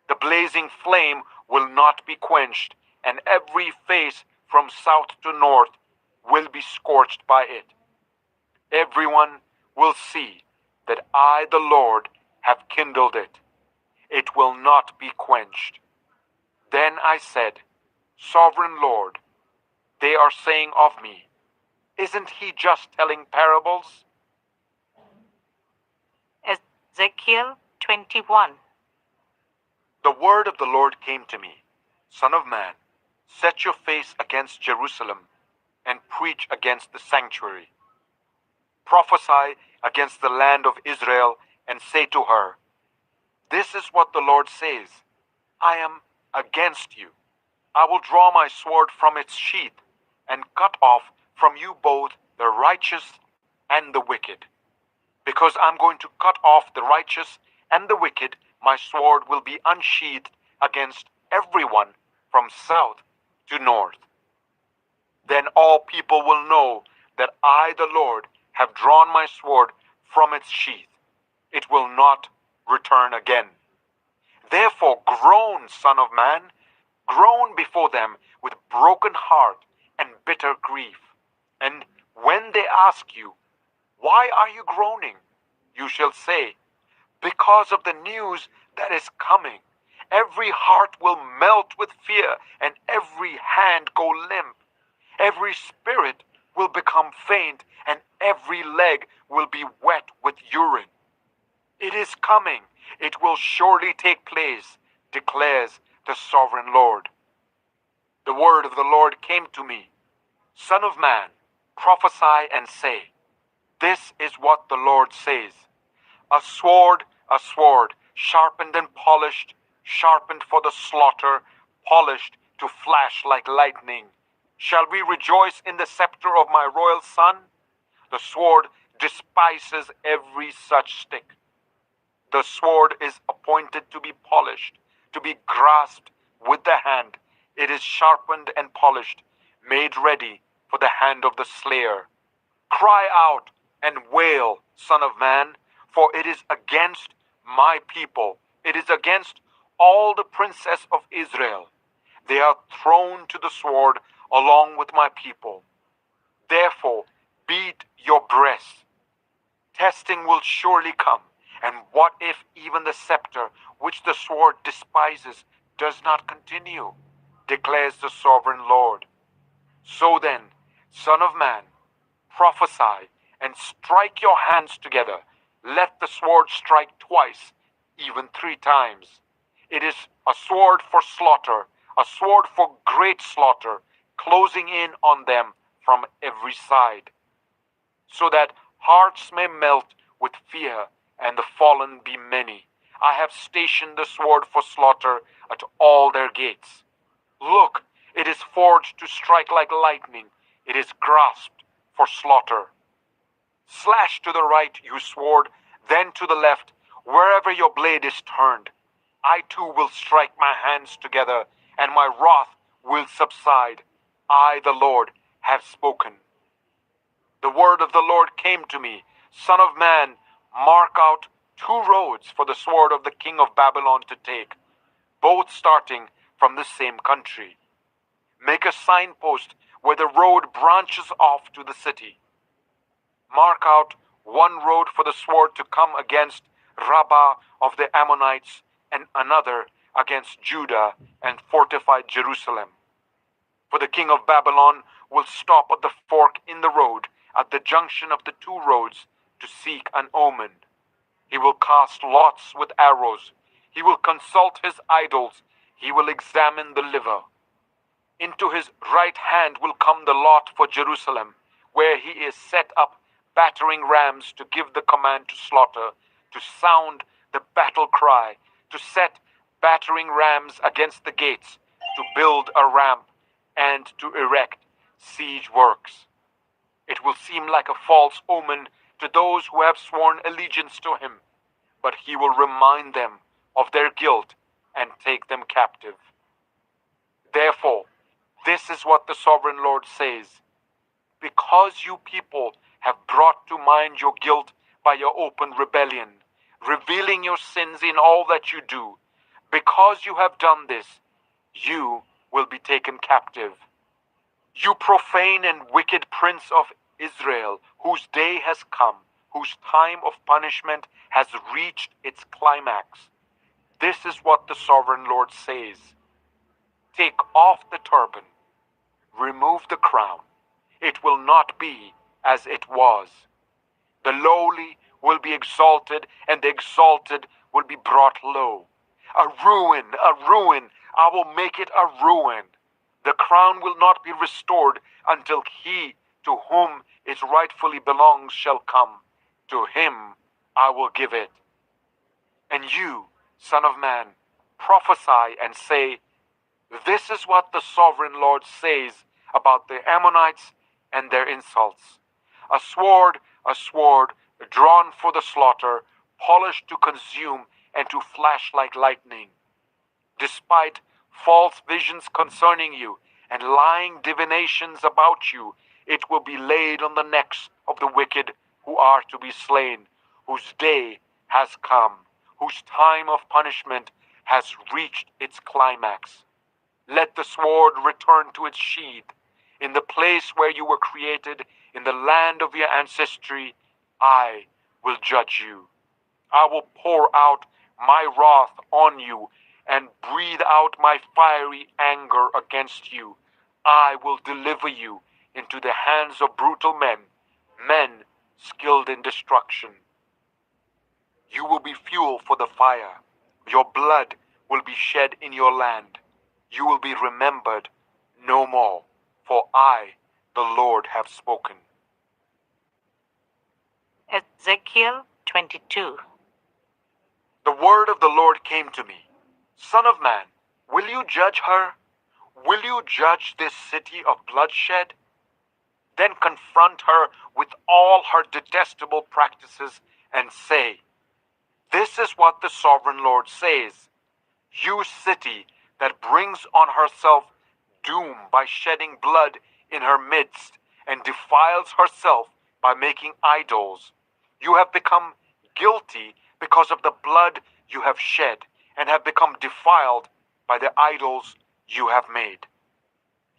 The blazing flame will not be quenched, and every face from south to north will be scorched by it. Everyone will see that I, the Lord, have kindled it. It will not be quenched. Then I said, Sovereign Lord, they are saying of me, isn't he just telling parables? Ezekiel 21. The word of the Lord came to me, Son of man, set your face against Jerusalem and preach against the sanctuary. Prophesy against the land of Israel and say to her, this is what the Lord says, I am against you. I will draw my sword from its sheath and cut off from you both the righteous and the wicked. Because I'm going to cut off the righteous and the wicked, my sword will be unsheathed against everyone from south to north. Then all people will know that I, the Lord, have drawn my sword from its sheath. It will not return again. Therefore groan, Son of man, groan before them with broken heart and bitter grief. And when they ask you, why are you groaning? You shall say, because of the news that is coming. Every heart will melt with fear, and every hand go limp. Every spirit will become faint, and every leg will be wet with urine. It is coming. It will surely take place, declares the sovereign Lord. The word of the Lord came to me. Son of man, prophesy and say, this is what the Lord says. A sword, sharpened and polished, sharpened for the slaughter, polished to flash like lightning. Shall we rejoice in the scepter of my royal son? The sword despises every such stick. The sword is appointed to be polished, to be grasped with the hand. It is sharpened and polished, made ready for the hand of the slayer. Cry out and wail, Son of man, for it is against my people. It is against all the princes of Israel. They are thrown to the sword along with my people. Therefore, beat your breasts. Testing will surely come. And what if even the scepter which the sword despises does not continue, declares the sovereign Lord. So then, Son of man, prophesy and strike your hands together. Let the sword strike twice, even 3 times. It is a sword for slaughter, a sword for great slaughter, closing in on them from every side, so that hearts may melt with fear and the fallen be many. I have stationed the sword for slaughter at all their gates. Look, it is forged to strike like lightning. It is grasped for slaughter. Slash to the right, you sword, then to the left, wherever your blade is turned. I too will strike my hands together, and my wrath will subside. I, the Lord, have spoken. The word of the Lord came to me. Son of man, mark out 2 roads for the sword of the king of Babylon to take, both starting from the same country. Make a signpost where the road branches off to the city. Mark out 1 road for the sword to come against Rabbah of the Ammonites, and another against Judah and fortified Jerusalem. For the king of Babylon will stop at the fork in the road, at the junction of the 2 roads, to seek an omen. He will cast lots with arrows. He will consult his idols. He will examine the liver. Into his right hand will come the lot for Jerusalem, where he is set up battering rams to give the command to slaughter, to sound the battle cry, to set battering rams against the gates, to build a ramp, and to erect siege works. It will seem like a false omen to those who have sworn allegiance to him, but he will remind them of their guilt and take them captive. Therefore, this is what the sovereign Lord says. Because you people have brought to mind your guilt by your open rebellion, revealing your sins in all that you do, because you have done this, you will be taken captive. You profane and wicked prince of Israel, whose day has come, whose time of punishment has reached its climax. This is what the sovereign Lord says. Take off the turban, remove the crown. It will not be as it was. The lowly will be exalted, and the exalted will be brought low. A ruin, a ruin. I will make it a ruin. The crown will not be restored until he to whom it rightfully belongs shall come. To him I will give it. And you, Son of man, prophesy and say, this is what the sovereign Lord says about the Ammonites and their insults. A sword, drawn for the slaughter, polished to consume and to flash like lightning. Despite false visions concerning you, and lying divinations about you, it will be laid on the necks of the wicked who are to be slain, whose day has come, whose time of punishment has reached its climax. Let the sword return to its sheath. In the place where you were created, in the land of your ancestry, I will judge you. I will pour out my wrath on you and breathe out my fiery anger against you. I will deliver you into the hands of brutal men, men skilled in destruction. You will be fuel for the fire. Your blood will be shed in your land. You will be remembered no more, for I, the Lord, have spoken. Ezekiel 22. The word of the Lord came to me. Son of man, will you judge her? Will you judge this city of bloodshed? Then confront her with all her detestable practices and say, this is what the sovereign Lord says. You city that brings on herself doom by shedding blood in her midst and defiles herself by making idols. You have become guilty because of the blood you have shed and have become defiled by the idols you have made.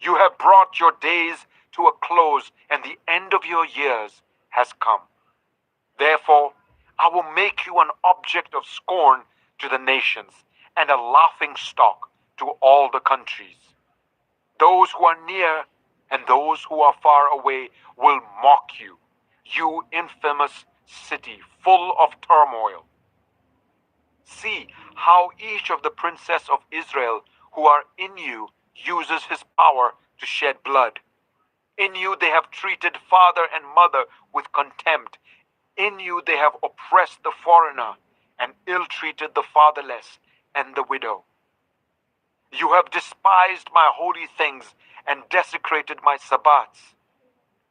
You have brought your days to a close, and the end of your years has come. Therefore, I will make you an object of scorn to the nations and a laughing stock to all the countries. Those who are near and those who are far away will mock you, you infamous city full of turmoil. See how each of the princes of Israel who are in you uses his power to shed blood. In you they have treated father and mother with contempt. In you they have oppressed the foreigner and ill-treated the fatherless and the widow. You have despised my holy things and desecrated my Sabbats.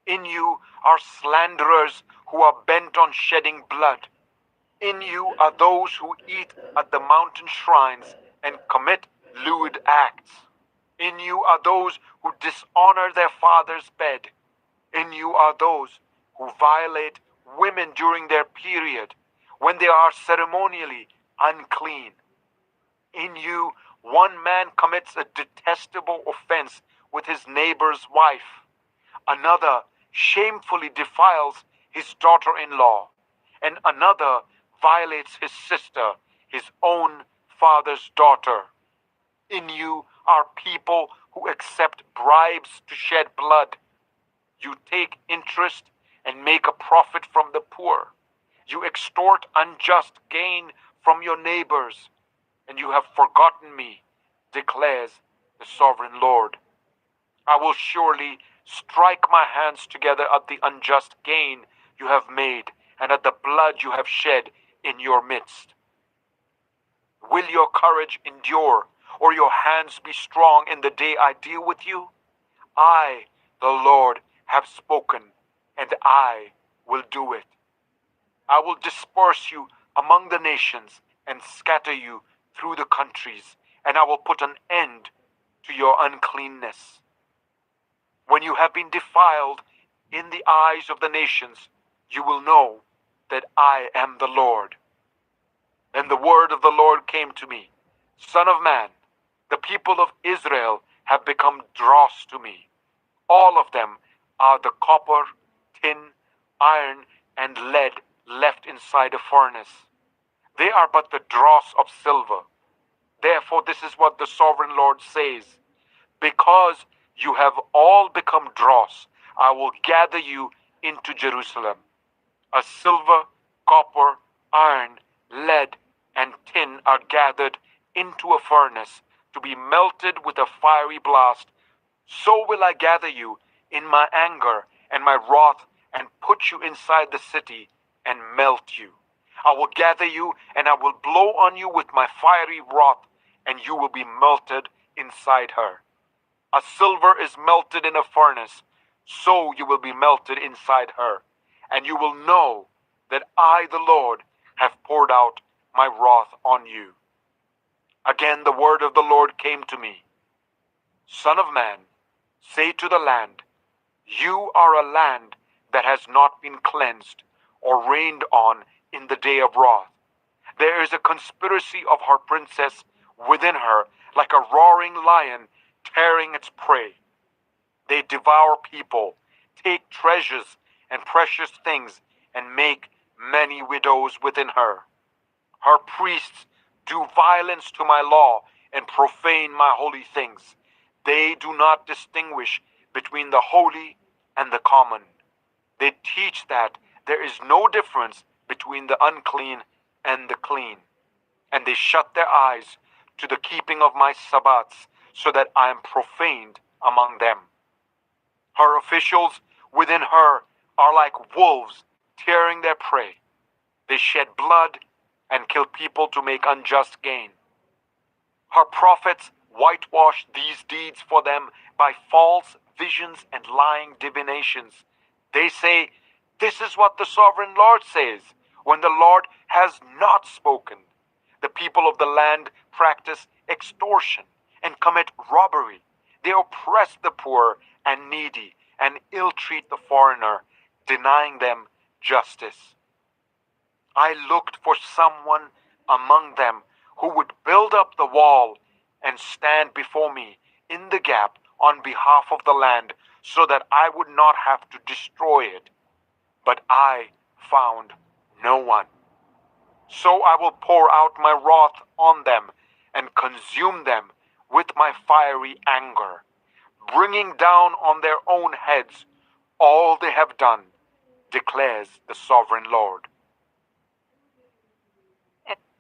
In you are slanderers who are bent on shedding blood. In you are those who eat at the mountain shrines and commit lewd acts. In you are those who dishonor their father's bed. In you are those who violate women during their period, when they are ceremonially unclean. In you, one man commits a detestable offense with his neighbor's wife. Another shamefully defiles his daughter-in-law, and another violates his sister, his own father's daughter. In you are people who accept bribes to shed blood. You take interest and make a profit from the poor. You extort unjust gain from your neighbors, and you have forgotten me, declares the sovereign Lord. I will surely strike my hands together at the unjust gain you have made and at the blood you have shed in your midst. Will your courage endure, or your hands be strong in the day I deal with you? I, the Lord, have spoken, and I will do it. I will disperse you among the nations and scatter you through the countries, and I will put an end to your uncleanness. When you have been defiled in the eyes of the nations, you will know that I am the Lord. Then the word of the Lord came to me, Son of man, the people of Israel have become dross to me. All of them are the copper, tin, iron, and lead left inside a furnace. They are but the dross of silver. Therefore, this is what the sovereign Lord says. Because you have all become dross, I will gather you into Jerusalem. As silver, copper, iron, lead, and tin are gathered into a furnace to be melted with a fiery blast, so will I gather you in my anger and my wrath and put you inside the city and melt you. I will gather you and I will blow on you with my fiery wrath, and you will be melted inside her. As silver is melted in a furnace, so you will be melted inside her, and you will know that I, the Lord, have poured out my wrath on you. Again the word of the Lord came to me. Son of man, say to the land, you are a land that has not been cleansed or rained on in the day of wrath. There is a conspiracy of her princess within her, like a roaring lion tearing its prey. They devour people, take treasures and precious things, and make many widows within her. Her priests do violence to my law and profane my holy things. They do not distinguish between the holy and the common. They teach that there is no difference between the unclean and the clean. And they shut their eyes to the keeping of my Sabbats, so that I am profaned among them. Her officials within her are like wolves tearing their prey. They shed blood and kill people to make unjust gain. Her prophets whitewash these deeds for them by false visions and lying divinations. They say, this is what the sovereign Lord says, when the Lord has not spoken. The people of the land practice extortion and commit robbery. They oppress the poor and needy and ill-treat the foreigner, denying them justice. I looked for someone among them who would build up the wall and stand before me in the gap on behalf of the land, so that I would not have to destroy it. But I found no one. So I will pour out my wrath on them and consume them with my fiery anger, bringing down on their own heads all they have done, declares the sovereign Lord.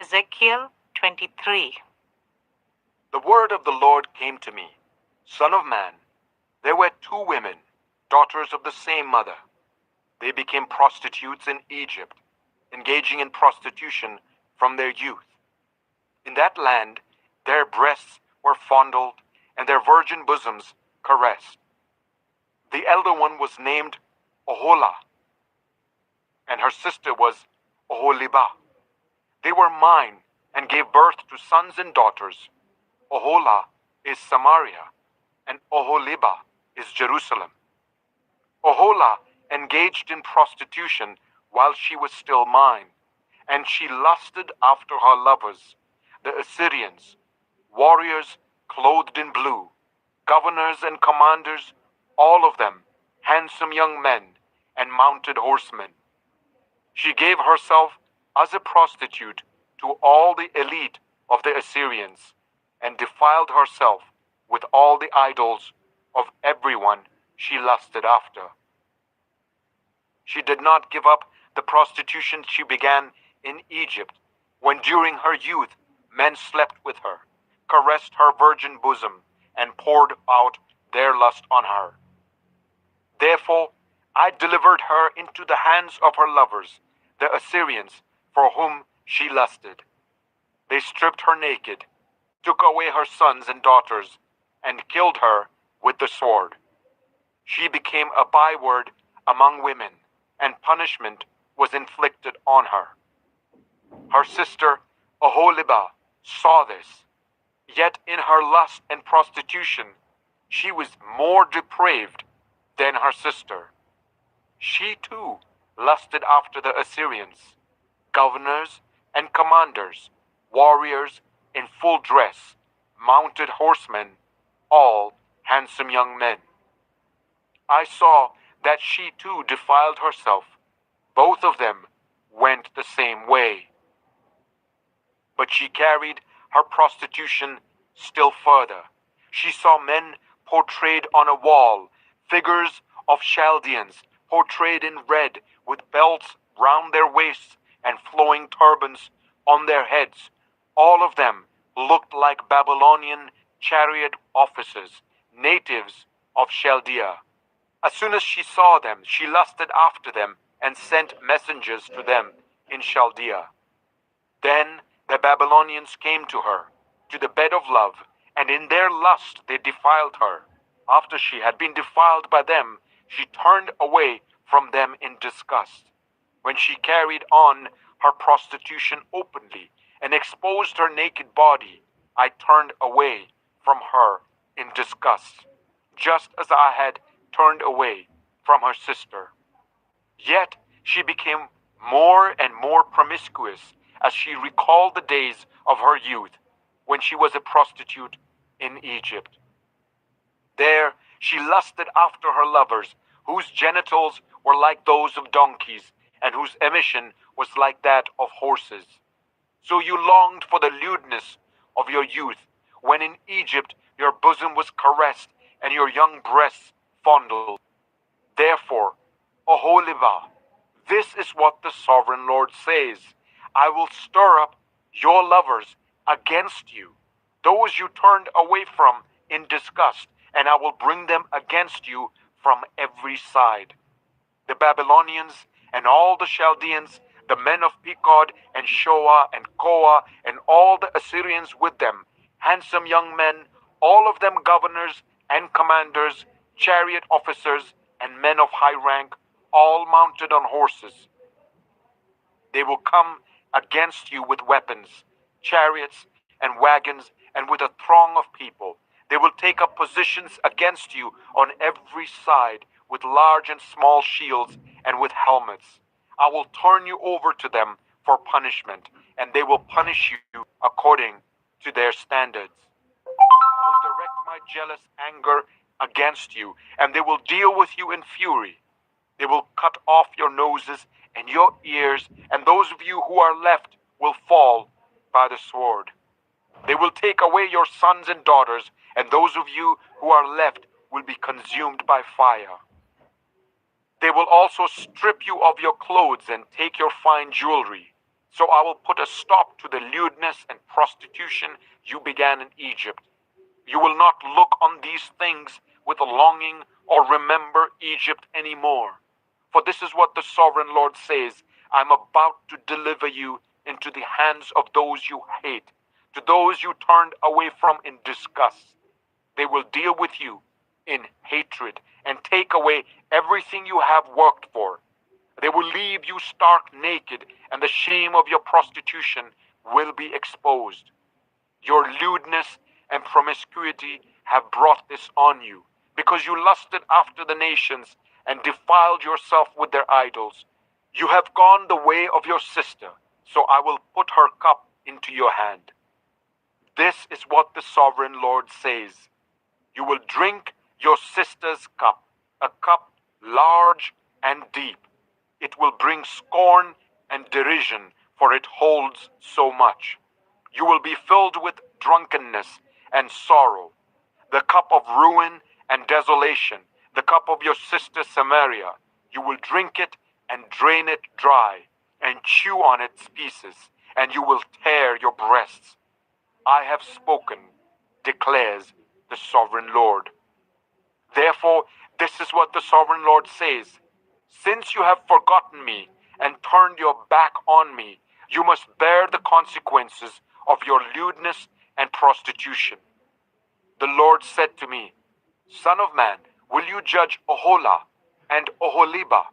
Ezekiel 23. The word of the Lord came to me. Son of man, there were two women, daughters of the same mother. They became prostitutes in Egypt, engaging in prostitution from their youth. In that land, their breasts were fondled and their virgin bosoms caressed. The elder one was named Oholah, and her sister was Oholibah. They were mine and gave birth to sons and daughters. Oholah is Samaria, and Oholibah is Jerusalem. Oholah engaged in prostitution while she was still mine, and she lusted after her lovers, the Assyrians, warriors clothed in blue, governors and commanders, all of them handsome young men and mounted horsemen. She gave herself as a prostitute to all the elite of the Assyrians, and defiled herself with all the idols of everyone she lusted after. She did not give up the prostitution she began in Egypt, when during her youth men slept with her, caressed her virgin bosom, and poured out their lust on her. Therefore I delivered her into the hands of her lovers, the Assyrians, for whom she lusted. They stripped her naked, took away her sons and daughters, and killed her with the sword. She became a byword among women, and punishment was inflicted on her. Her sister Oholibah saw this, yet in her lust and prostitution she was more depraved than her sister. She too lusted after the Assyrians, governors and commanders, warriors in full dress, mounted horsemen, all handsome young men. I saw that she too defiled herself. Both of them went the same way. But she carried her prostitution still further. She saw men portrayed on a wall, figures of Chaldeans portrayed in red, with belts round their waists and flowing turbans on their heads. All of them looked like Babylonian chariot officers, natives of Chaldea. As soon as she saw them, she lusted after them and sent messengers to them in Chaldea. Then the Babylonians came to her, to the bed of love, and in their lust they defiled her. After she had been defiled by them, she turned away from them in disgust. When she carried on her prostitution openly and exposed her naked body, I turned away from her in disgust, just as I had turned away from her sister. Yet she became more and more promiscuous as she recalled the days of her youth when she was a prostitute in Egypt. There she lusted after her lovers, whose genitals were like those of donkeys, and whose emission was like that of horses. So you longed for the lewdness of your youth, when in Egypt your bosom was caressed, and your young breasts fondled. Therefore, Oholibah, this is what the sovereign Lord says: I will stir up your lovers against you, those you turned away from in disgust, and I will bring them against you from every side. The Babylonians and all the Chaldeans, the men of Pekod and Shoah and Koah, and all the Assyrians with them, handsome young men, all of them governors and commanders, chariot officers, and men of high rank, all mounted on horses. They will come against you with weapons, chariots, and wagons, and with a throng of people. They will take up positions against you on every side with large and small shields and with helmets. I will turn you over to them for punishment, and they will punish you according to their standards. I will direct my jealous anger against you, and they will deal with you in fury. They will cut off your noses and your ears, and those of you who are left will fall by the sword. They will take away your sons and daughters, and those of you who are left will be consumed by fire. They will also strip you of your clothes and take your fine jewelry. So I will put a stop to the lewdness and prostitution you began in Egypt. You will not look on these things with a longing or remember Egypt anymore. For this is what the sovereign Lord says: I am about to deliver you into the hands of those you hate, to those you turned away from in disgust. They will deal with you in hatred and take away everything you have worked for. They will leave you stark naked, and the shame of your prostitution will be exposed. Your lewdness and promiscuity have brought this on you, because you lusted after the nations and defiled yourself with their idols. You have gone the way of your sister, so I will put her cup into your hand. This is what the sovereign Lord says: you will drink your sister's cup, a cup large and deep. It will bring scorn and derision, for it holds so much. You will be filled with drunkenness and sorrow, the cup of ruin and desolation, the cup of your sister Samaria. You will drink it and drain it dry, and chew on its pieces, and you will tear your breasts. I have spoken, declares the sovereign Lord. Therefore, this is what the sovereign Lord says: since you have forgotten me and turned your back on me, you must bear the consequences of your lewdness and prostitution. The Lord said to me, Son of man, will you judge Oholah and Oholibah?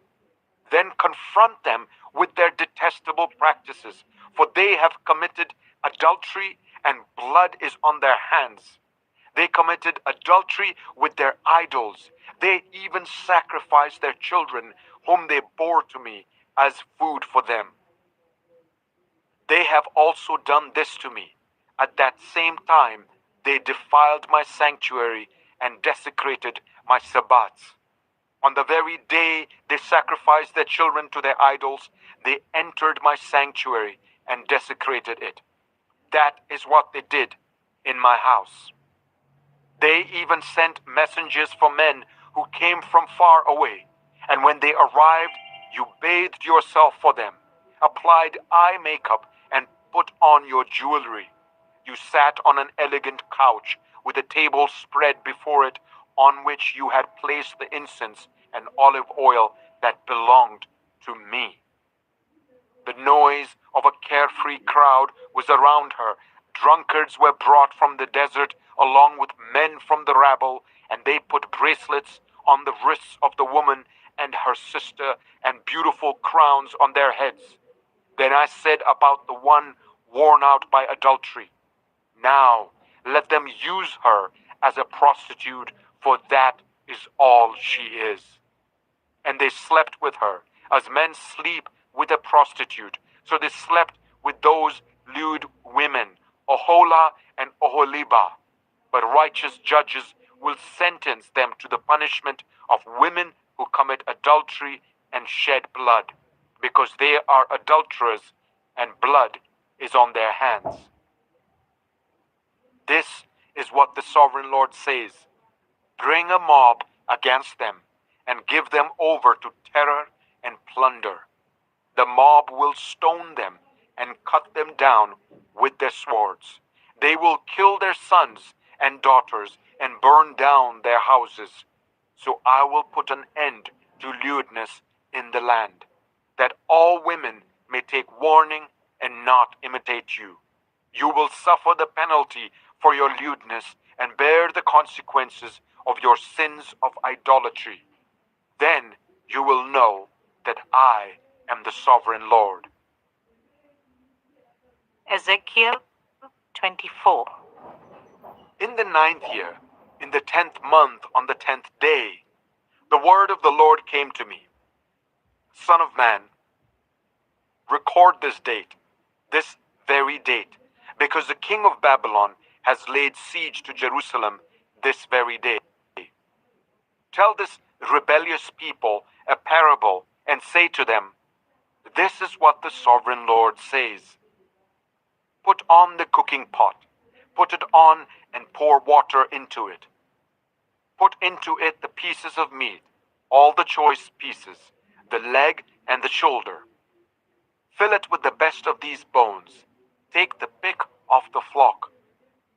Then confront them with their detestable practices, for they have committed adultery, and blood is on their hands. They committed adultery with their idols. They even sacrificed their children, whom they bore to me, as food for them. They have also done this to me. At that same time, they defiled my sanctuary and desecrated my Sabbats. On the very day they sacrificed their children to their idols, they entered my sanctuary and desecrated it. That is what they did in my house. They even sent messengers for men who came from far away, and when they arrived, you bathed yourself for them, applied eye makeup, and put on your jewelry. You sat on an elegant couch with a table spread before it, on which you had placed the incense and olive oil that belonged to me. The noise of a carefree crowd was around her. Drunkards were brought from the desert, along with men from the rabble, and they put bracelets on the wrists of the woman and her sister, and beautiful crowns on their heads. Then I said about the one worn out by adultery, Now let them use her as a prostitute, for that is all she is. And they slept with her, as men sleep with a prostitute. So they slept with those lewd women, Oholah and Oholibah. But righteous judges will sentence them to the punishment of women who commit adultery and shed blood, because they are adulterers and blood is on their hands. This is what the sovereign Lord says. Bring a mob against them and give them over to terror and plunder. The mob will stone them and cut them down with their swords. They will kill their sons and daughters and burn down their houses. So I will put an end to lewdness in the land, that all women may take warning and not imitate you. You will suffer the penalty for your lewdness and bear the consequences of your sins of idolatry. Then you will know that I am the sovereign Lord. Ezekiel 24. In the 9th year, in the 10th month, on the 10th day, the word of the Lord came to me. Son of man, record this date, this very date, because the king of Babylon has laid siege to Jerusalem this very day. Tell this rebellious people a parable and say to them, this is what the sovereign Lord says. Put on the cooking pot, put it on and pour water into it. Put into it the pieces of meat, all the choice pieces, the leg and the shoulder. Fill it with the best of these bones. Take the pick off the flock.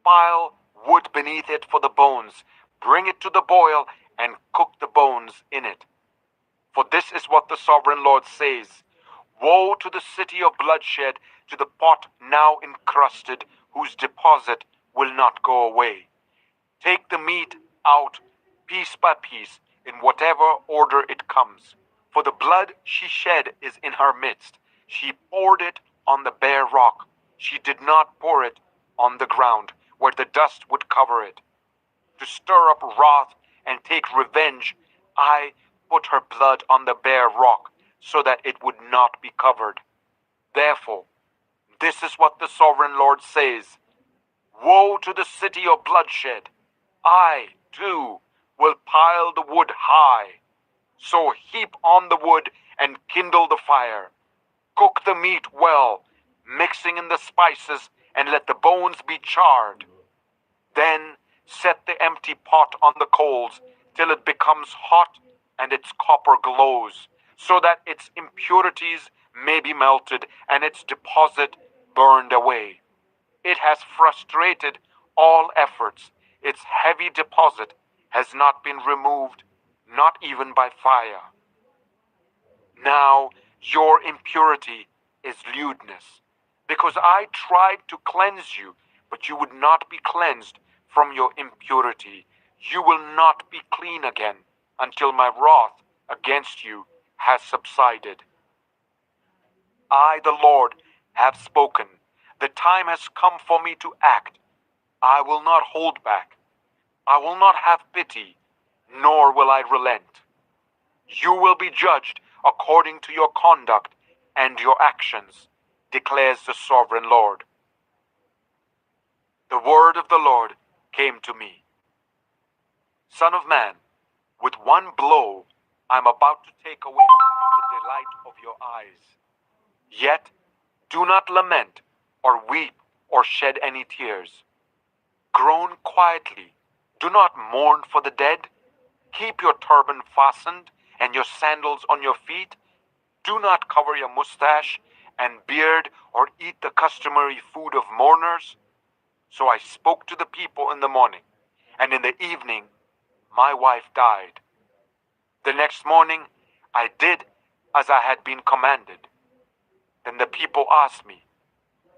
Pile wood beneath it for the bones. Bring it to the boil and cook the bones in it. For this is what the sovereign Lord says. Woe to the city of bloodshed, to the pot now encrusted, whose deposit will not go away. Take the meat out piece by piece, in whatever order it comes. For the blood she shed is in her midst. She poured it on the bare rock. She did not pour it on the ground, where the dust would cover it. To stir up wrath and take revenge, I put her blood on the bare rock, so that it would not be covered. Therefore, this is what the sovereign Lord says. Woe to the city of bloodshed! I, too, will pile the wood high. So heap on the wood and kindle the fire. Cook the meat well, mixing in the spices, and let the bones be charred. Then set the empty pot on the coals till it becomes hot and its copper glows, so that its impurities may be melted and its deposit burned away. It has frustrated all efforts. Its heavy deposit has not been removed, not even by fire. Now your impurity is lewdness, because I tried to cleanse you, but you would not be cleansed from your impurity. You will not be clean again until my wrath against you has subsided. I, the Lord, have spoken. The time has come for me to act. I will not hold back. I will not have pity, nor will I relent. You will be judged according to your conduct and your actions, declares the sovereign Lord. The word of the Lord came to me. Son of man, with one blow I am about to take away from you the delight of your eyes. Yet do not lament or weep or shed any tears. Groan quietly. Do not mourn for the dead. Keep your turban fastened and your sandals on your feet. Do not cover your mustache and beard or eat the customary food of mourners. So I spoke to the people in the morning, and in the evening my wife died. The next morning I did as I had been commanded. Then the people asked me,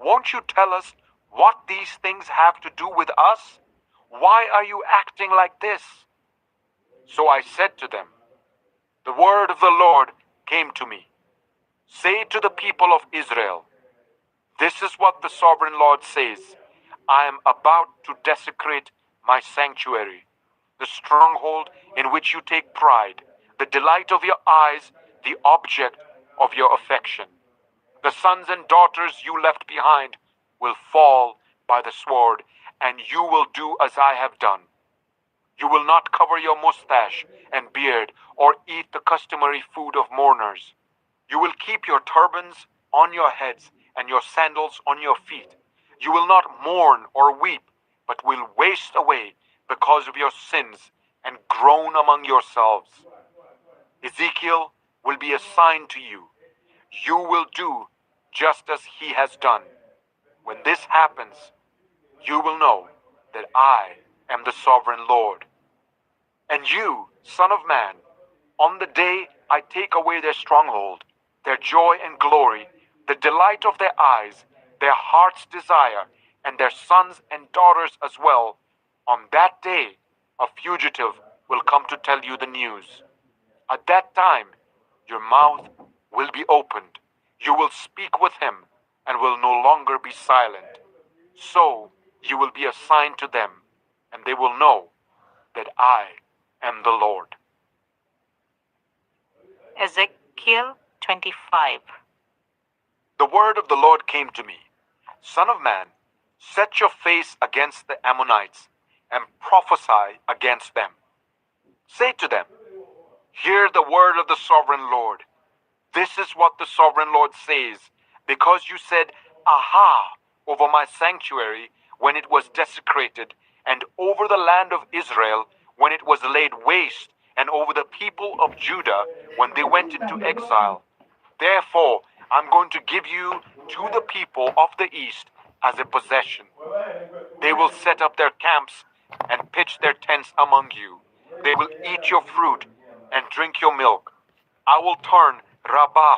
won't you tell us what these things have to do with us? Why are you acting like this? So I said to them, the word of the Lord came to me. Say to the people of Israel, this is what the sovereign Lord says. I am about to desecrate my sanctuary, the stronghold in which you take pride, the delight of your eyes, the object of your affection. The sons and daughters you left behind will fall by the sword, and you will do as I have done. You will not cover your mustache and beard or eat the customary food of mourners. You will keep your turbans on your heads and your sandals on your feet. You will not mourn or weep, but will waste away because of your sins and groan among yourselves. Ezekiel will be a sign to you. You will do just as he has done. When this happens, you will know that I am the sovereign Lord. And you, Son of Man, on the day I take away their stronghold, their joy and glory, the delight of their eyes, their heart's desire, and their sons and daughters as well, on that day a fugitive will come to tell you the news. At that time, your mouth will be opened. You will speak with him and will no longer be silent. So you will be a sign to them, and they will know that I am the Lord. Ezekiel 25. The word of the Lord came to me. Son of man, set your face against the Ammonites and prophesy against them. Say to them, hear the word of the sovereign Lord. This is what the sovereign Lord says, because you said, aha, over my sanctuary when it was desecrated, and over the land of Israel when it was laid waste, and over the people of Judah when they went into exile. Therefore, I'm going to give you to the people of the east as a possession. They will set up their camps and pitch their tents among you. They will eat your fruit and drink your milk. I will turn Rabbah